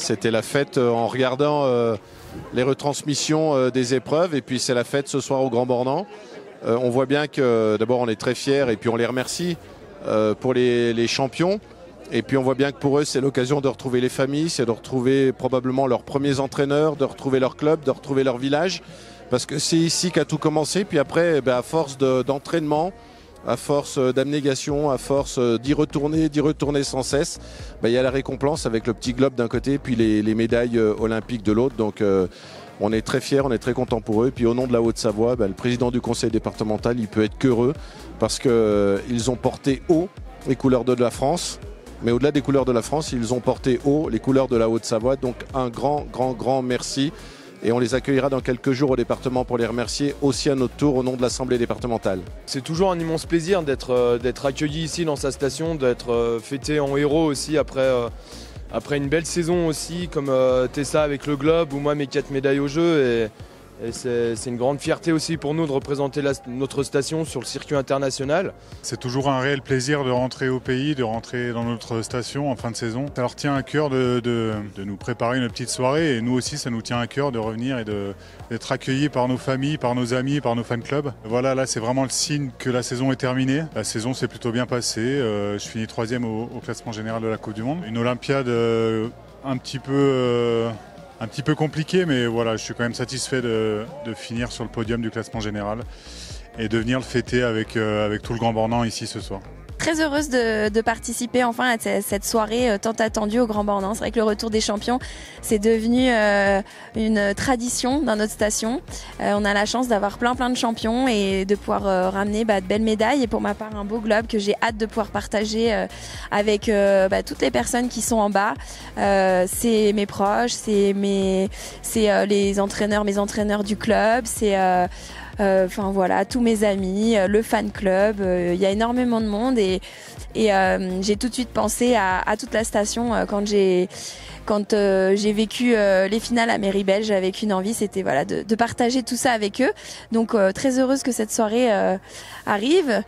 C'était la fête en regardant les retransmissions des épreuves, et puis c'est la fête ce soir au Grand Bornand. On voit bien que d'abord on est très fiers et puis on les remercie pour les champions. Et puis on voit bien que pour eux c'est l'occasion de retrouver les familles, c'est de retrouver probablement leurs premiers entraîneurs, de retrouver leur club, de retrouver leur village. Parce que c'est ici qu'a tout commencé. Puis après, à force d'entraînement, à force d'abnégation, à force d'y retourner sans cesse, il y a la récompense avec le petit globe d'un côté, puis les médailles olympiques de l'autre. Donc on est très fiers, on est très contents pour eux. Et puis au nom de la Haute-Savoie, le président du conseil départemental, il peut être qu'heureux parce qu'ils ont porté haut les couleurs de la France. Mais au-delà des couleurs de la France, ils ont porté haut les couleurs de la Haute-Savoie. Donc un grand merci. Et on les accueillera dans quelques jours au département pour les remercier aussi à notre tour au nom de l'Assemblée départementale. C'est toujours un immense plaisir d'être accueilli ici dans sa station, d'être fêté en héros aussi après une belle saison aussi, comme Tessa avec le Globe ou moi mes 4 médailles au jeu. Et c'est une grande fierté aussi pour nous de représenter notre station sur le circuit international. C'est toujours un réel plaisir de rentrer au pays, de rentrer dans notre station en fin de saison. Ça leur tient à cœur de nous préparer une petite soirée et nous aussi ça nous tient à cœur de revenir et d'être accueillis par nos familles, par nos amis, par nos fan clubs. Voilà, là c'est vraiment le signe que la saison est terminée. La saison s'est plutôt bien passée. Je finis 3e au classement général de la Coupe du Monde. Une Olympiade un petit peu compliqué, mais voilà, je suis quand même satisfait de finir sur le podium du classement général et de venir le fêter avec tout le Grand Bornand ici ce soir. Très heureuse de participer enfin à cette soirée tant attendue au Grand Bornand. C'est vrai que le retour des champions, c'est devenu une tradition dans notre station. On a la chance d'avoir plein de champions et de pouvoir ramener de belles médailles. Et pour ma part, un beau globe que j'ai hâte de pouvoir partager avec toutes les personnes qui sont en bas. C'est mes proches, c'est les entraîneurs, mes entraîneurs du club, c'est voilà, tous mes amis, le fan club, il y a énormément de monde et j'ai tout de suite pensé à toute la station quand j'ai vécu les finales à Méribel. J'avais qu'une envie, c'était de partager tout ça avec eux. Donc très heureuse que cette soirée arrive.